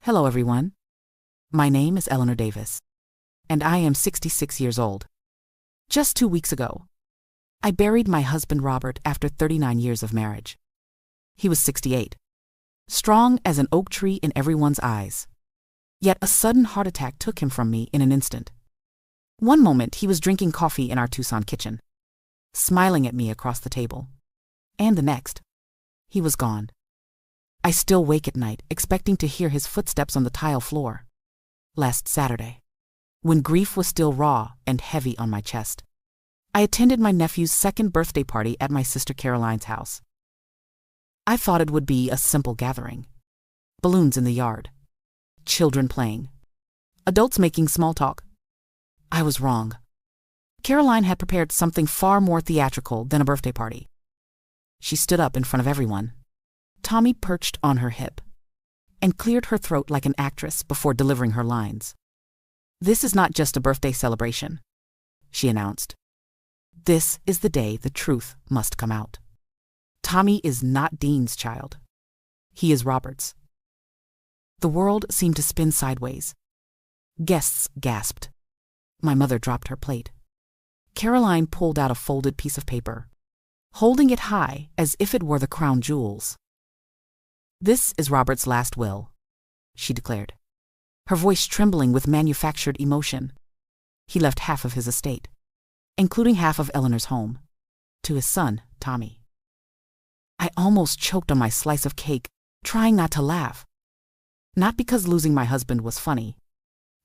Hello everyone. My name is Eleanor Davis, and I am 66 years old. Just 2 weeks ago, I buried my husband Robert after 39 years of marriage. He was 68, strong as an oak tree in everyone's eyes. Yet a sudden heart attack took him from me in an instant. One moment he was drinking coffee in our Tucson kitchen, smiling at me across the table, and the next, he was gone. I still wake at night expecting to hear his footsteps on the tile floor. Last Saturday, when grief was still raw and heavy on my chest, I attended my nephew's second birthday party at my sister Caroline's house. I thought it would be a simple gathering. Balloons in the yard, children playing, adults making small talk. I was wrong. Caroline had prepared something far more theatrical than a birthday party. She stood up in front of everyone, Tommy perched on her hip, and cleared her throat like an actress before delivering her lines. "This is not just a birthday celebration," she announced. "This is the day the truth must come out. Tommy is not Dean's child. He is Robert's." The world seemed to spin sideways. Guests gasped. My mother dropped her plate. Caroline pulled out a folded piece of paper, holding it high as if it were the crown jewels. "This is Robert's last will," she declared, her voice trembling with manufactured emotion. "He left half of his estate, including half of Eleanor's home, to his son, Tommy." I almost choked on my slice of cake, trying not to laugh. Not because losing my husband was funny,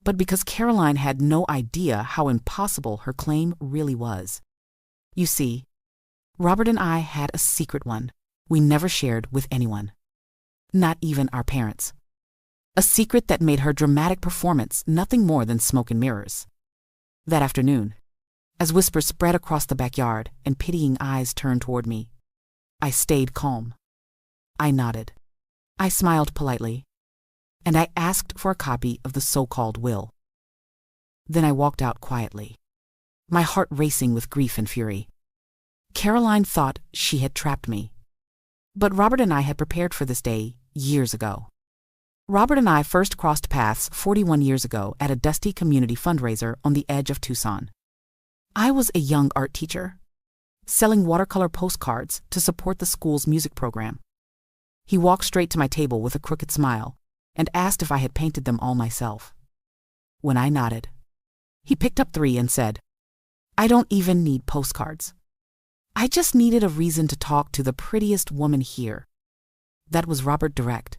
but because Caroline had no idea how impossible her claim really was. You see, Robert and I had a secret one we never shared with anyone. Not even our parents. A secret that made her dramatic performance nothing more than smoke and mirrors. That afternoon, as whispers spread across the backyard and pitying eyes turned toward me, I stayed calm. I nodded. I smiled politely. And I asked for a copy of the so-called will. Then I walked out quietly, my heart racing with grief and fury. Caroline thought she had trapped me. But Robert and I had prepared for this day years ago. Robert and I first crossed paths 41 years ago at a dusty community fundraiser on the edge of Tucson. I was a young art teacher, selling watercolor postcards to support the school's music program. He walked straight to my table with a crooked smile and asked if I had painted them all myself. When I nodded, he picked up 3 and said, "I don't even need postcards. I just needed a reason to talk to the prettiest woman here." That was Robert, direct,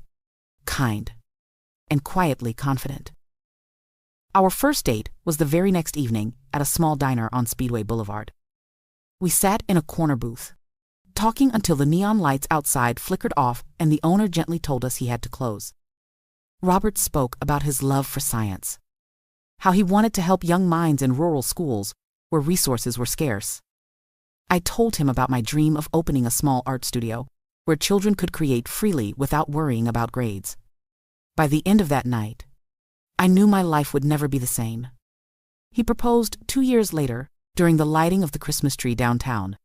kind, and quietly confident. Our first date was the very next evening at a small diner on Speedway Boulevard. We sat in a corner booth, talking until the neon lights outside flickered off and the owner gently told us he had to close. Robert spoke about his love for science, how he wanted to help young minds in rural schools where resources were scarce. I told him about my dream of opening a small art studio where children could create freely without worrying about grades. By the end of that night, I knew my life would never be the same. He proposed 2 years later during the lighting of the Christmas tree downtown.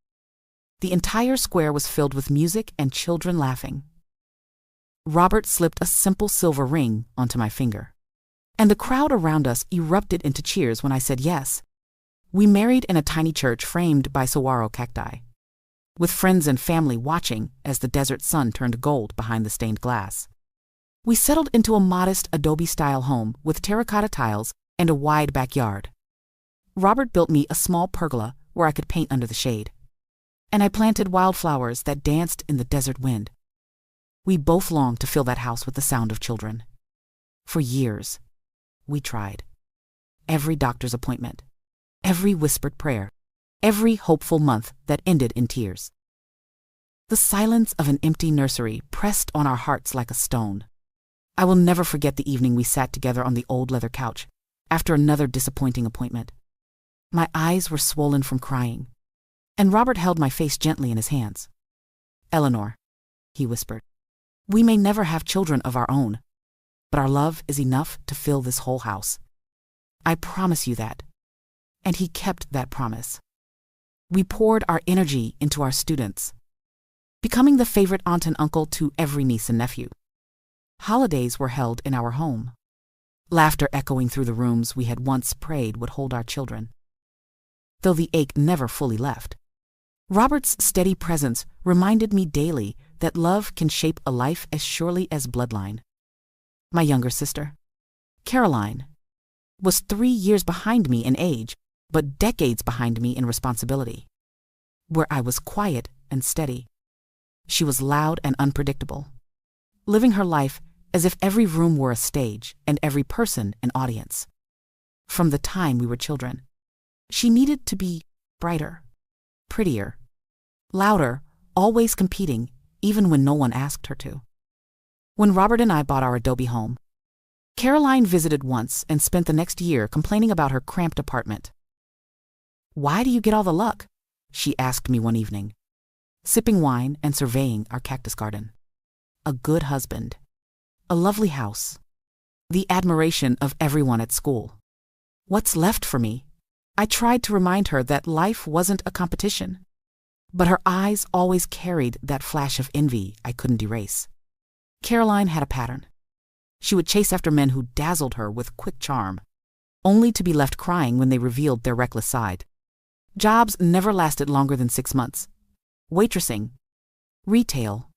The entire square was filled with music and children laughing. Robert slipped a simple silver ring onto my finger, and the crowd around us erupted into cheers when I said yes. We married in a tiny church framed by saguaro cacti, with friends and family watching as the desert sun turned gold behind the stained glass. We settled into a modest adobe-style home with terracotta tiles and a wide backyard. Robert built me a small pergola where I could paint under the shade, and I planted wildflowers that danced in the desert wind. We both longed to fill that house with the sound of children. For years, we tried. Every doctor's appointment, every whispered prayer, every hopeful month that ended in tears. The silence of an empty nursery pressed on our hearts like a stone. I will never forget the evening we sat together on the old leather couch after another disappointing appointment. My eyes were swollen from crying, and Robert held my face gently in his hands. "Eleanor," he whispered, "we may never have children of our own, but our love is enough to fill this whole house. I promise you that." And he kept that promise. We poured our energy into our students, becoming the favorite aunt and uncle to every niece and nephew. Holidays were held in our home. Laughter echoing through the rooms we had once prayed would hold our children. Though the ache never fully left, Robert's steady presence reminded me daily that love can shape a life as surely as bloodline. My younger sister, Caroline, was 3 years behind me in age, but decades behind me in responsibility. Where I was quiet and steady, she was loud and unpredictable, living her life as if every room were a stage and every person an audience. From the time we were children, she needed to be brighter, prettier, louder, always competing, even when no one asked her to. When Robert and I bought our adobe home, Caroline visited once and spent the next year complaining about her cramped apartment. "Why do you get all the luck?" she asked me one evening, sipping wine and surveying our cactus garden. A good husband, a lovely house, the admiration of everyone at school. What's left for me? I tried to remind her that life wasn't a competition, but her eyes always carried that flash of envy I couldn't erase. Caroline had a pattern. She would chase after men who dazzled her with quick charm, only to be left crying when they revealed their reckless side. Jobs never lasted longer than 6 months. Waitressing, retail,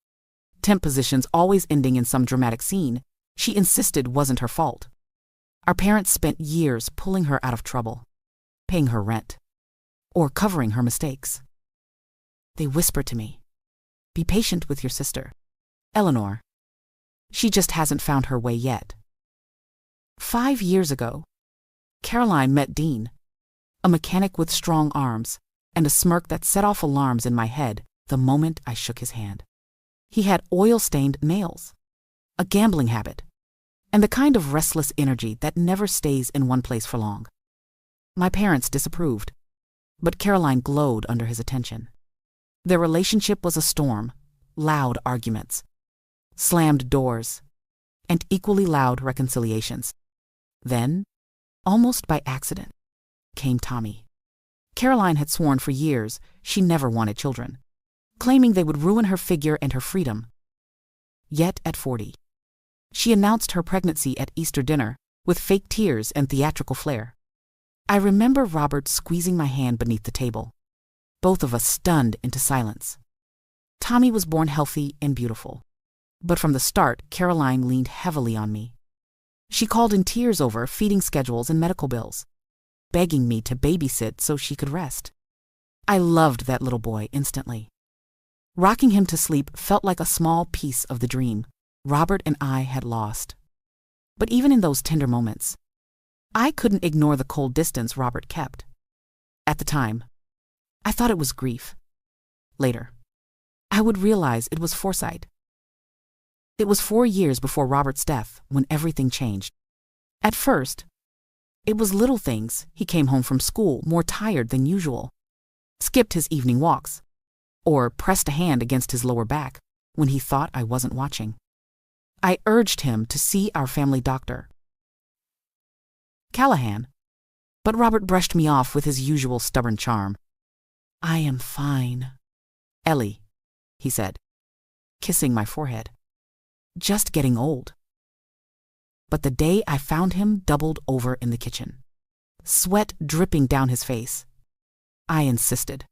temp positions always ending in some dramatic scene she insisted wasn't her fault. Our parents spent years pulling her out of trouble, paying her rent, or covering her mistakes. They whispered to me, "Be patient with your sister, Eleanor. She just hasn't found her way yet." 5 years ago, Caroline met Dean, a mechanic with strong arms and a smirk that set off alarms in my head the moment I shook his hand. He had oil-stained nails, a gambling habit, and the kind of restless energy that never stays in one place for long. My parents disapproved, but Caroline glowed under his attention. Their relationship was a storm, loud arguments, slammed doors, and equally loud reconciliations. Then, almost by accident, came Tommy. Caroline had sworn for years she never wanted children, claiming they would ruin her figure and her freedom. Yet at 40, she announced her pregnancy at Easter dinner with fake tears and theatrical flair. I remember Robert squeezing my hand beneath the table, both of us stunned into silence. Tommy was born healthy and beautiful, but from the start, Caroline leaned heavily on me. She called in tears over feeding schedules and medical bills, begging me to babysit so she could rest. I loved that little boy instantly. Rocking him to sleep felt like a small piece of the dream Robert and I had lost. But even in those tender moments, I couldn't ignore the cold distance Robert kept. At the time, I thought it was grief. Later, I would realize it was foresight. It was 4 years before Robert's death when everything changed. At first, it was little things. He came home from school more tired than usual, skipped his evening walks, or pressed a hand against his lower back when he thought I wasn't watching. I urged him to see our family doctor, Callahan, but Robert brushed me off with his usual stubborn charm. "I am fine, Ellie," he said, kissing my forehead. "Just getting old." But the day I found him doubled over in the kitchen, sweat dripping down his face, I insisted.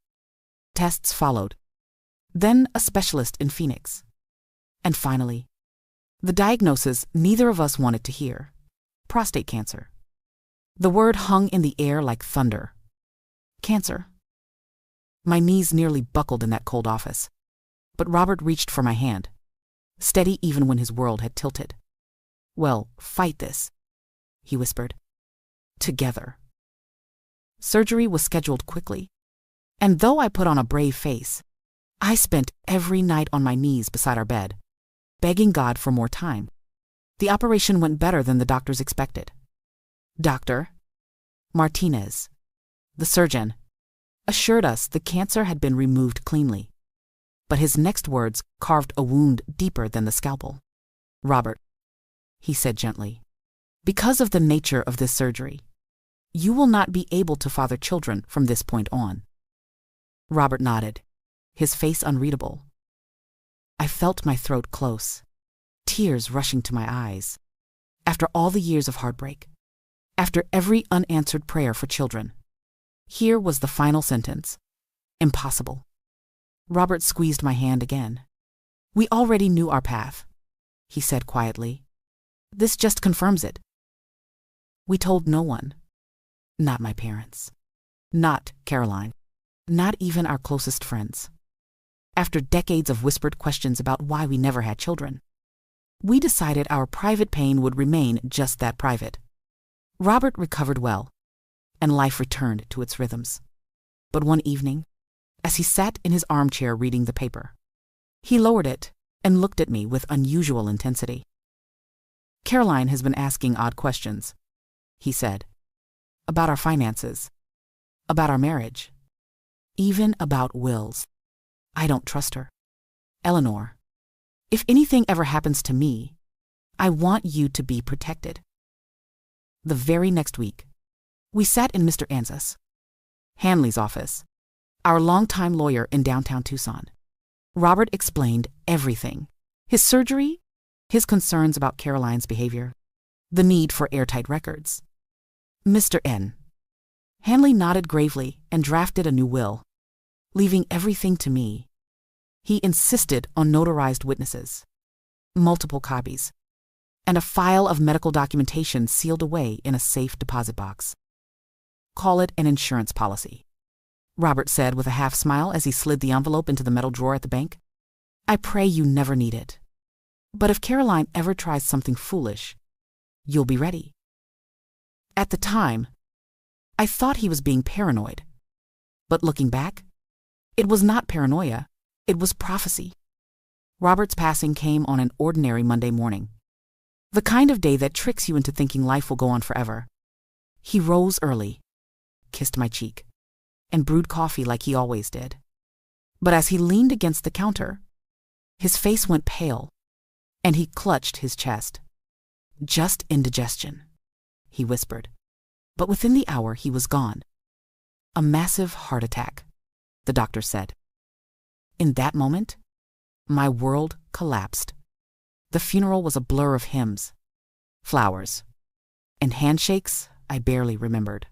Tests followed, then a specialist in Phoenix, and finally, the diagnosis neither of us wanted to hear: prostate cancer. The word hung in the air like thunder. Cancer. My knees nearly buckled in that cold office, but Robert reached for my hand, steady even when his world had tilted. "Well, fight this," he whispered. "Together." Surgery was scheduled quickly, and though I put on a brave face, I spent every night on my knees beside our bed, begging God for more time. The operation went better than the doctors expected. Dr. Martinez, the surgeon, assured us the cancer had been removed cleanly, but his next words carved a wound deeper than the scalpel. "Robert," he said gently, "because of the nature of this surgery, you will not be able to father children from this point on." Robert nodded, his face unreadable. I felt my throat close, tears rushing to my eyes. After all the years of heartbreak, after every unanswered prayer for children, here was the final sentence. Impossible. Robert squeezed my hand again. We already knew our path, he said quietly. This just confirms it. We told no one. Not my parents. Not Caroline. Not even our closest friends. After decades of whispered questions about why we never had children, we decided our private pain would remain just that private. Robert recovered well, and life returned to its rhythms. But one evening, as he sat in his armchair reading the paper, he lowered it and looked at me with unusual intensity. Caroline has been asking odd questions, he said, about our finances, about our marriage, even about wills. I don't trust her. Eleanor, if anything ever happens to me, I want you to be protected. The very next week, we sat in Mr. Anzus, Hanley's office, our longtime lawyer in downtown Tucson. Robert explained everything. His surgery, his concerns about Caroline's behavior, the need for airtight records. Mr. N. Hanley nodded gravely and drafted a new will, leaving everything to me. He insisted on notarized witnesses, multiple copies, and a file of medical documentation sealed away in a safe deposit box. Call it an insurance policy, Robert said with a half smile as he slid the envelope into the metal drawer at the bank. I pray you never need it. But if Caroline ever tries something foolish, you'll be ready. At the time, I thought he was being paranoid. But looking back, it was not paranoia, it was prophecy. Robert's passing came on an ordinary Monday morning, the kind of day that tricks you into thinking life will go on forever. He rose early, kissed my cheek, and brewed coffee like he always did. But as he leaned against the counter, his face went pale, and he clutched his chest. Just indigestion, he whispered. But within the hour, he was gone. A massive heart attack, the doctor said. In that moment, my world collapsed. The funeral was a blur of hymns, flowers, and handshakes I barely remembered.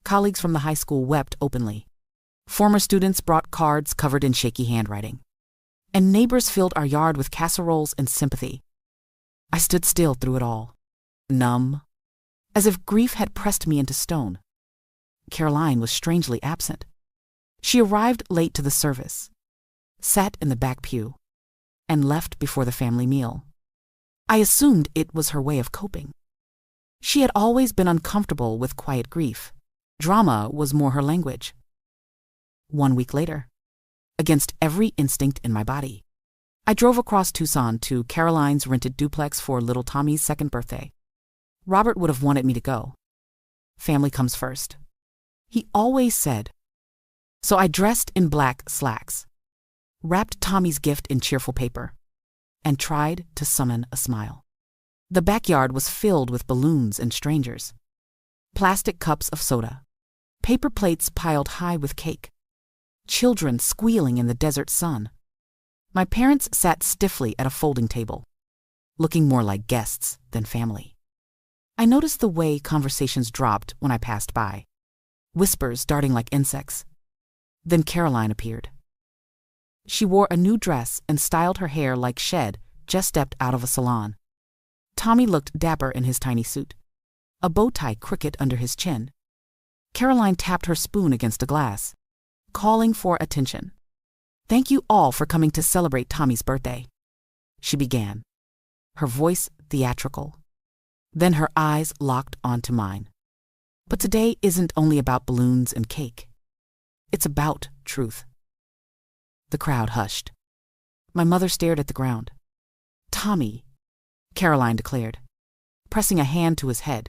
Colleagues from the high school wept openly. Former students brought cards covered in shaky handwriting, and neighbors filled our yard with casseroles and sympathy. I stood still through it all, numb, as if grief had pressed me into stone. Caroline was strangely absent. She arrived late to the service, sat in the back pew, and left before the family meal. I assumed it was her way of coping. She had always been uncomfortable with quiet grief. Drama was more her language. 1 week later, against every instinct in my body, I drove across Tucson to Caroline's rented duplex for little Tommy's 2nd birthday. Robert would have wanted me to go. Family comes first, he always said. So I dressed in black slacks, wrapped Tommy's gift in cheerful paper, and tried to summon a smile. The backyard was filled with balloons and strangers, plastic cups of soda, paper plates piled high with cake, children squealing in the desert sun. My parents sat stiffly at a folding table, looking more like guests than family. I noticed the way conversations dropped when I passed by, whispers darting like insects. Then Caroline appeared. She wore a new dress and styled her hair like Shed just stepped out of a salon. Tommy looked dapper in his tiny suit, a bow tie crooked under his chin. Caroline tapped her spoon against a glass, calling for attention. Thank you all for coming to celebrate Tommy's birthday, she began, her voice theatrical. Then her eyes locked onto mine. But today isn't only about balloons and cake. It's about truth. The crowd hushed. My mother stared at the ground. Tommy, Caroline declared, pressing a hand to his head,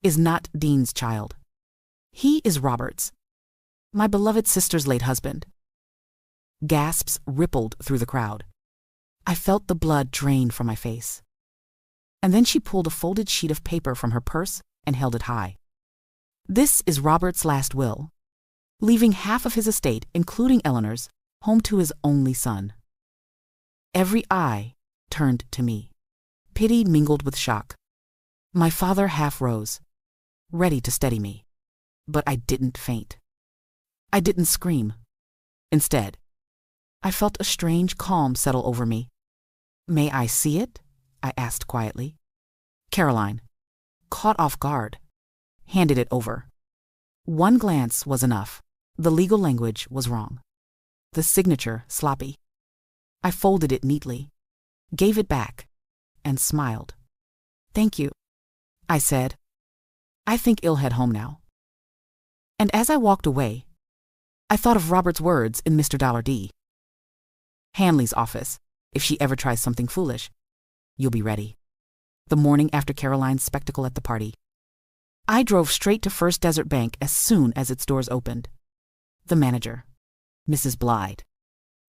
is not Dean's child. He is Robert's, my beloved sister's late husband. Gasps rippled through the crowd. I felt the blood drain from my face. And then she pulled a folded sheet of paper from her purse and held it high. This is Robert's last will, leaving half of his estate, including Eleanor's, home to his only son. Every eye turned to me. Pity mingled with shock. My father half rose, ready to steady me. But I didn't faint. I didn't scream. Instead, I felt a strange calm settle over me. May I see it? I asked quietly. Caroline, caught off guard, handed it over. One glance was enough. The legal language was wrong. The signature sloppy. I folded it neatly, gave it back, and smiled. Thank you, I said. I think I'll head home now. And as I walked away, I thought of Robert's words in Mr. $D. Hanley's office. If she ever tries something foolish, you'll be ready. The morning after Caroline's spectacle at the party, I drove straight to First Desert Bank as soon as its doors opened. The manager, Mrs. Blythe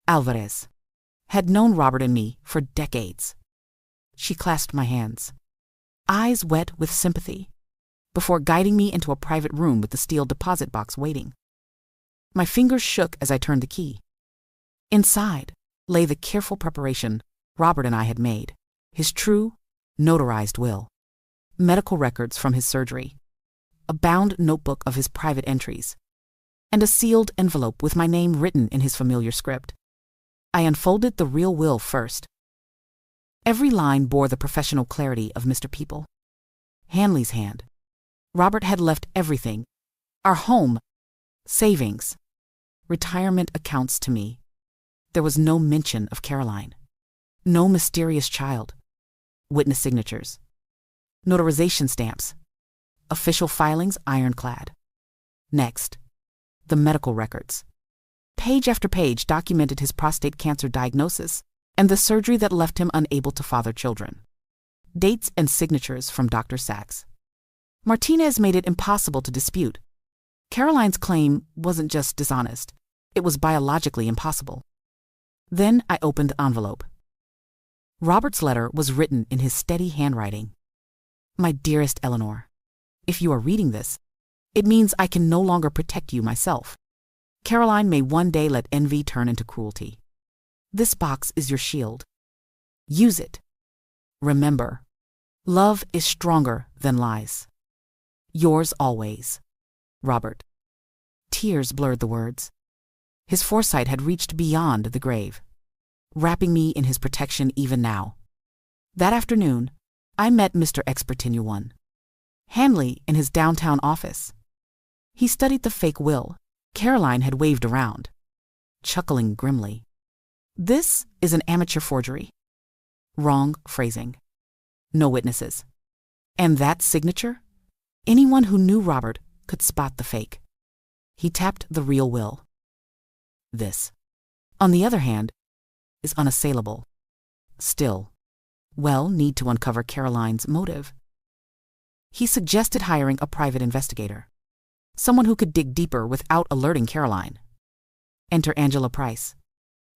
Alvarez, had known Robert and me for decades. She clasped my hands, eyes wet with sympathy, before guiding me into a private room with the steel deposit box waiting. My fingers shook as I turned the key. Inside lay the careful preparation Robert and I had made, his true, notarized will, medical records from his surgery, a bound notebook of his private entries, and a sealed envelope with my name written in his familiar script. I unfolded the real will first. Every line bore the professional clarity of Mr. People. Hanley's hand. Robert had left everything, our home, savings, retirement accounts to me. There was no mention of Caroline, no mysterious child, witness signatures, notarization stamps, official filings ironclad. Next, the medical records. Page after page documented his prostate cancer diagnosis and the surgery that left him unable to father children. Dates and signatures from Dr. Sachs. Martinez made it impossible to dispute. Caroline's claim wasn't just dishonest, it was biologically impossible. Then I opened the envelope. Robert's letter was written in his steady handwriting. My dearest Eleanor, if you are reading this, it means I can no longer protect you myself. Caroline may one day let envy turn into cruelty. This box is your shield. Use it. Remember, love is stronger than lies. Yours always, Robert. Tears blurred the words. His foresight had reached beyond the grave, wrapping me in his protection even now. That afternoon, I met Mr. Expiration 1, Hanley, in his downtown office. He studied the fake will Caroline had waved around, chuckling grimly. This is an amateur forgery. Wrong phrasing. No witnesses. And that signature? Anyone who knew Robert could spot the fake. He tapped the real will. This, on the other hand, is unassailable. Still, well, need to uncover Caroline's motive. He suggested hiring a private investigator, someone who could dig deeper without alerting Caroline. Enter Angela Price,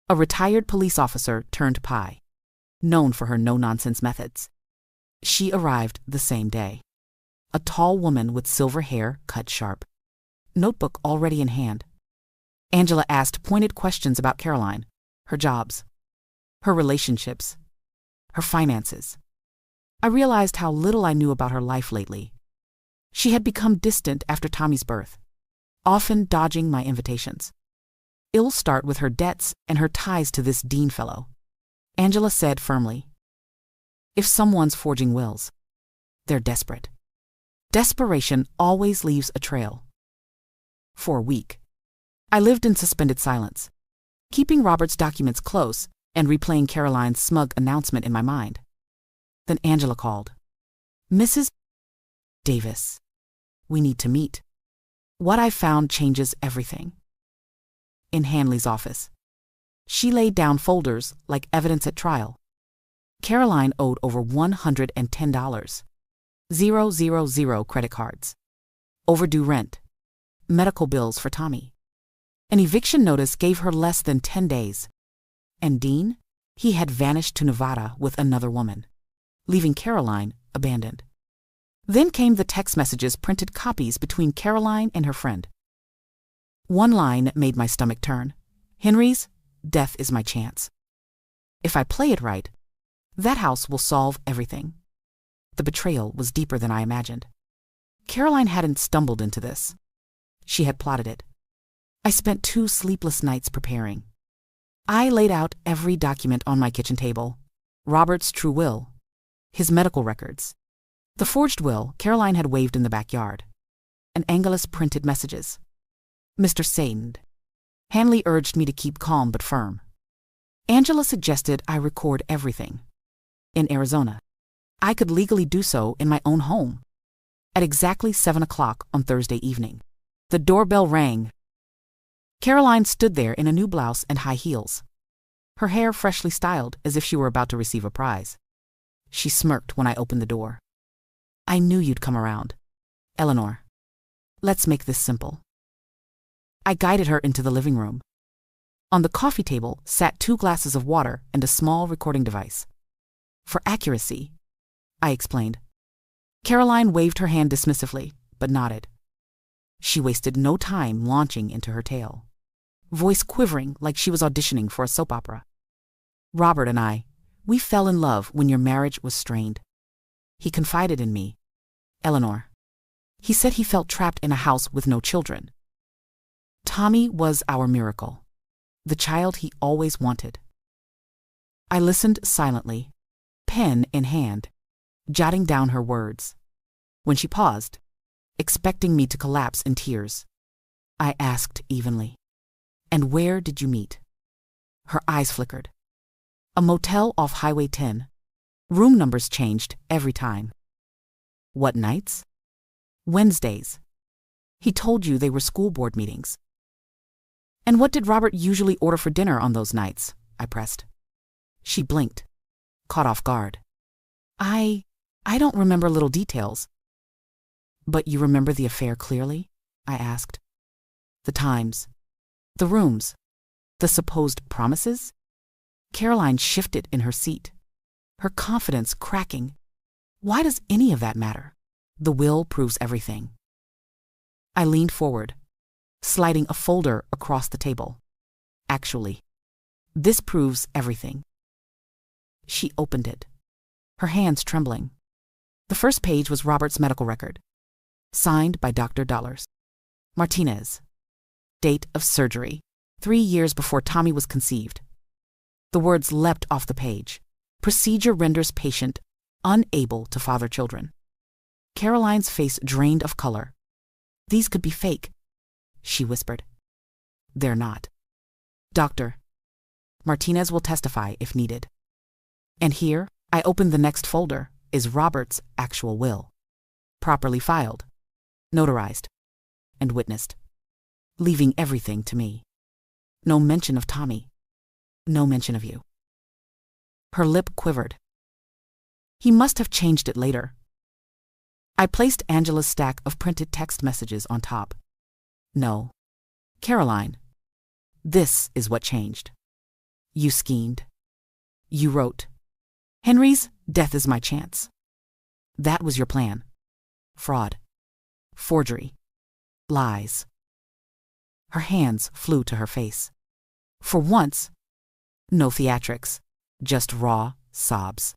a retired police officer turned pie, known for her no-nonsense methods. She arrived the same day. A tall woman with silver hair cut sharp, notebook already in hand. Angela asked pointed questions about Caroline, her jobs, her relationships, her finances. I realized how little I knew about her life lately. She had become distant after Tommy's birth, often dodging my invitations. I'll start with her debts and her ties to this Dean fellow, Angela said firmly. If someone's forging wills, they're desperate. Desperation always leaves a trail. For a week, I lived in suspended silence, keeping Robert's documents close and replaying Caroline's smug announcement in my mind. Then Angela called. Mrs. Davis, we need to meet. What I found changes everything. In Hanley's office, she laid down folders like evidence at trial. Caroline owed over $110. 000 credit cards. Overdue rent. Medical bills for Tommy. An eviction notice gave her less than 10 days. And Dean? He had vanished to Nevada with another woman, leaving Caroline abandoned. Then came the text messages printed copies between Caroline and her friend. One line made my stomach turn. Henry's, death is my chance. If I play it right, That house will solve everything. The betrayal was deeper than I imagined. Caroline hadn't stumbled into this. She had plotted it. I spent 2 sleepless nights preparing. I laid out every document on my kitchen table. Robert's true will, his medical records, the forged will Caroline had waved in the backyard, and Angelus printed messages. Mr. Sand. Hanley urged me to keep calm but firm. Angela suggested I record everything. In Arizona. I could legally do so in my own home. At exactly 7 o'clock on Thursday evening, the doorbell rang. Caroline stood there in a new blouse and high heels, her hair freshly styled as if she were about to receive a prize. She smirked when I opened the door. I knew you'd come around. Eleanor, let's make this simple. I guided her into the living room. On the coffee table sat 2 glasses of water and a small recording device. For accuracy, I explained. Caroline waved her hand dismissively, but nodded. She wasted no time launching into her tale, voice quivering like she was auditioning for a soap opera. Robert and I, we fell in love when your marriage was strained. He confided in me. Eleanor. He said he felt trapped in a house with no children. Tommy was our miracle, the child he always wanted. I listened silently, pen in hand, jotting down her words. When she paused, expecting me to collapse in tears, I asked evenly, "And where did you meet?" Her eyes flickered. A motel off Highway 10. Room numbers changed every time. What nights? Wednesdays. He told you they were school board meetings. And what did Robert usually order for dinner on those nights? I pressed. She blinked, caught off guard. I don't remember little details. But you remember the affair clearly? I asked. The times, the rooms, the supposed promises? Caroline shifted in her seat, her confidence cracking. Why does any of that matter? The will proves everything. I leaned forward, sliding a folder across the table. Actually, this proves everything. She opened it, her hands trembling. The first page was Robert's medical record, signed by Dr. Dollars. Martinez. Date of surgery, 3 years before Tommy was conceived. The words leapt off the page. Procedure renders patient unable to father children. Caroline's face drained of color. These could be fake, she whispered. They're not. Doctor, Martinez will testify if needed. And here, I opened the next folder, is Robert's actual will. Properly filed, notarized, and witnessed. Leaving everything to me. No mention of Tommy. No mention of you. Her lip quivered. He must have changed it later. I placed Angela's stack of printed text messages on top. No. Caroline, this is what changed. You schemed. You wrote, Henry's death is my chance. That was your plan. Fraud. Forgery. Lies. Her hands flew to her face. For once, no theatrics, just raw sobs.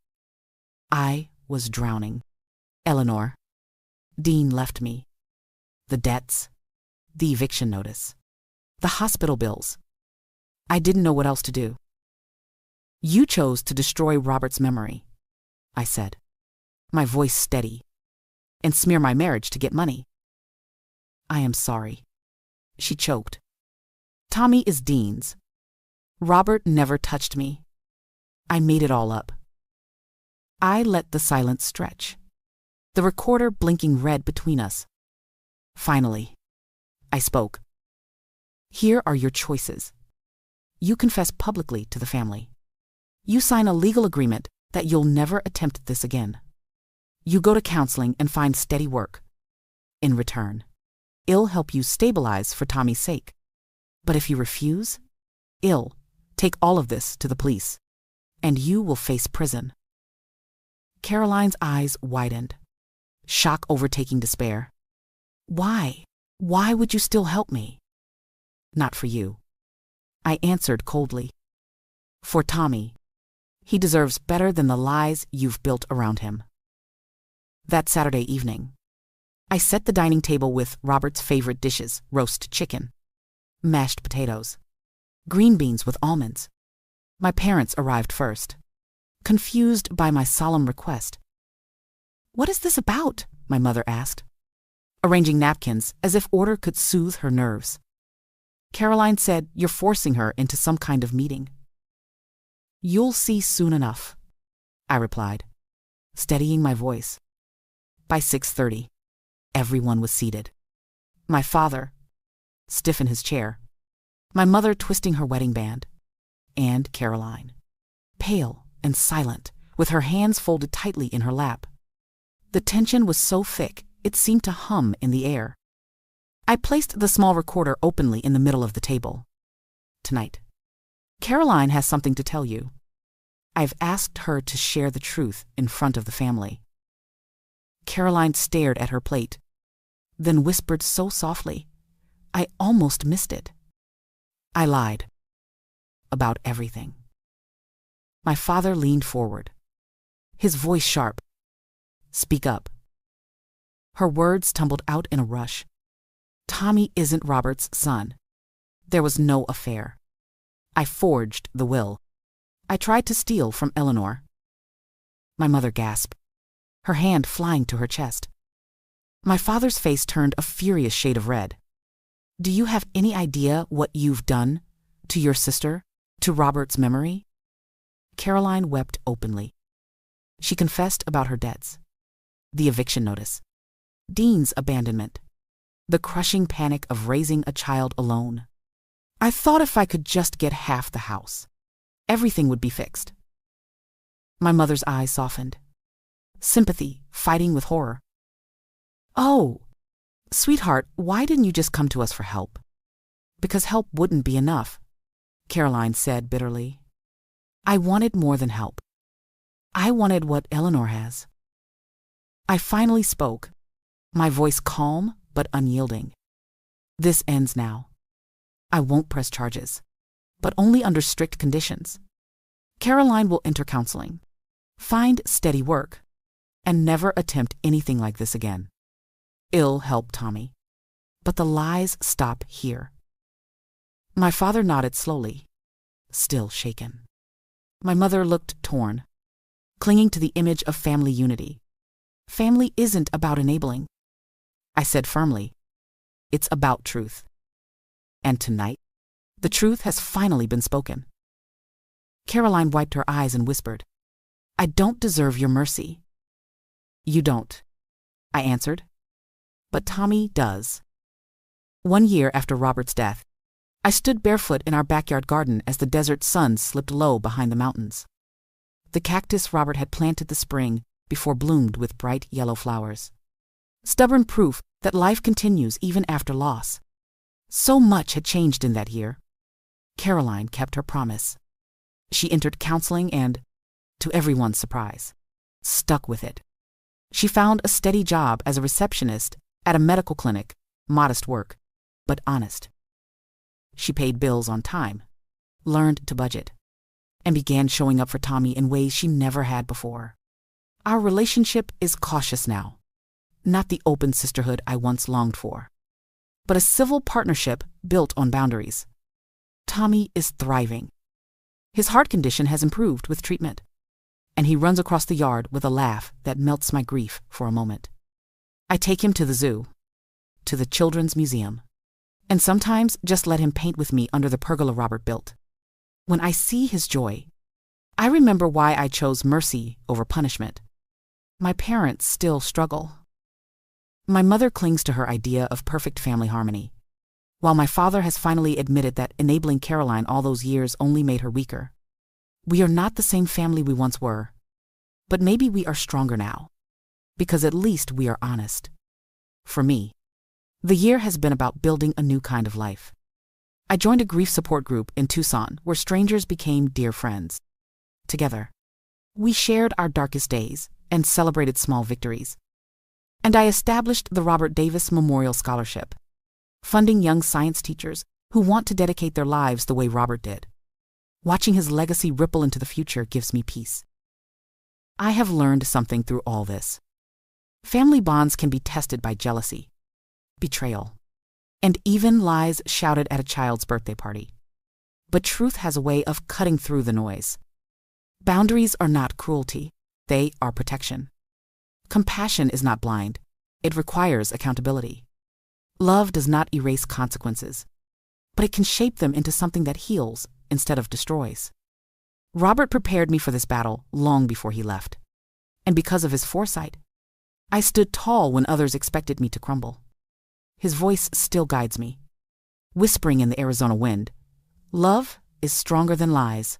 I was drowning. Eleanor. Dean left me. The debts. The eviction notice. The hospital bills. I didn't know what else to do. You chose to destroy Robert's memory, I said, my voice steady, and smear my marriage to get money. I am sorry. She choked. Tommy is Dean's. Robert never touched me. I made it all up. I let the silence stretch, the recorder blinking red between us. Finally, I spoke. Here are your choices. You confess publicly to the family. You sign a legal agreement that you'll never attempt this again. You go to counseling and find steady work. In return, it'll help you stabilize for Tommy's sake. But if you refuse, it'll take all of this to the police, and you will face prison. Caroline's eyes widened, shock overtaking despair. Why? Why would you still help me? Not for you. I answered coldly. For Tommy. He deserves better than the lies you've built around him. That Saturday evening, I set the dining table with Robert's favorite dishes: roast chicken, mashed potatoes, green beans with almonds. My parents arrived first, confused by my solemn request. "What is this about?" my mother asked, arranging napkins as if order could soothe her nerves. Caroline said, "You're forcing her into some kind of meeting." "You'll see soon enough," I replied, steadying my voice. By 6:30, everyone was seated. My father, stiff in his chair, my mother twisting her wedding band, and Caroline, pale and silent, with her hands folded tightly in her lap. The tension was so thick, it seemed to hum in the air. I placed the small recorder openly in the middle of the table. "Tonight, Caroline has something to tell you. I've asked her to share the truth in front of the family." Caroline stared at her plate, then whispered so softly, I almost missed it. "I lied. About everything." My father leaned forward, his voice sharp. "Speak up." Her words tumbled out in a rush. "Tommy isn't Robert's son. There was no affair. I forged the will. I tried to steal from Eleanor." My mother gasped, her hand flying to her chest. My father's face turned a furious shade of red. "Do you have any idea what you've done to your sister, to Robert's memory?" Caroline wept openly. She confessed about her debts, the eviction notice, Dean's abandonment, the crushing panic of raising a child alone. "I thought if I could just get half the house, everything would be fixed." My mother's eyes softened, sympathy fighting with horror. "Oh, sweetheart, why didn't you just come to us for help?" "Because help wouldn't be enough," Caroline said bitterly. "I wanted more than help. I wanted what Eleanor has." I finally spoke, my voice calm but unyielding. "This ends now. I won't press charges, but only under strict conditions. Caroline will enter counseling, find steady work, and never attempt anything like this again. It'll help Tommy, but the lies stop here." My father nodded slowly, still shaken. My mother looked torn, clinging to the image of family unity. "Family isn't about enabling," I said firmly. "It's about truth. And tonight, the truth has finally been spoken." Caroline wiped her eyes and whispered, "I don't deserve your mercy." "You don't," I answered, "but Tommy does." 1 year after Robert's death, I stood barefoot in our backyard garden as the desert sun slipped low behind the mountains. The cactus Robert had planted the spring before bloomed with bright yellow flowers. Stubborn proof that life continues even after loss. So much had changed in that year. Caroline kept her promise. She entered counseling and, to everyone's surprise, stuck with it. She found a steady job as a receptionist at a medical clinic, modest work, but honest. She paid bills on time, learned to budget, and began showing up for Tommy in ways she never had before. Our relationship is cautious now, not the open sisterhood I once longed for, but a civil partnership built on boundaries. Tommy is thriving. His heart condition has improved with treatment, and he runs across the yard with a laugh that melts my grief for a moment. I take him to the zoo, to the Children's Museum, and sometimes just let him paint with me under the pergola Robert built. When I see his joy, I remember why I chose mercy over punishment. My parents still struggle. My mother clings to her idea of perfect family harmony, while my father has finally admitted that enabling Caroline all those years only made her weaker. We are not the same family we once were, but maybe we are stronger now, because at least we are honest. For me, the year has been about building a new kind of life. I joined a grief support group in Tucson where strangers became dear friends. Together, we shared our darkest days and celebrated small victories. And I established the Robert Davis Memorial Scholarship, funding young science teachers who want to dedicate their lives the way Robert did. Watching his legacy ripple into the future gives me peace. I have learned something through all this. Family bonds can be tested by jealousy, betrayal, and even lies shouted at a child's birthday party. But truth has a way of cutting through the noise. Boundaries are not cruelty, they are protection. Compassion is not blind, it requires accountability. Love does not erase consequences, but it can shape them into something that heals instead of destroys. Robert prepared me for this battle long before he left. And because of his foresight, I stood tall when others expected me to crumble. His voice still guides me, whispering in the Arizona wind, "Love is stronger than lies."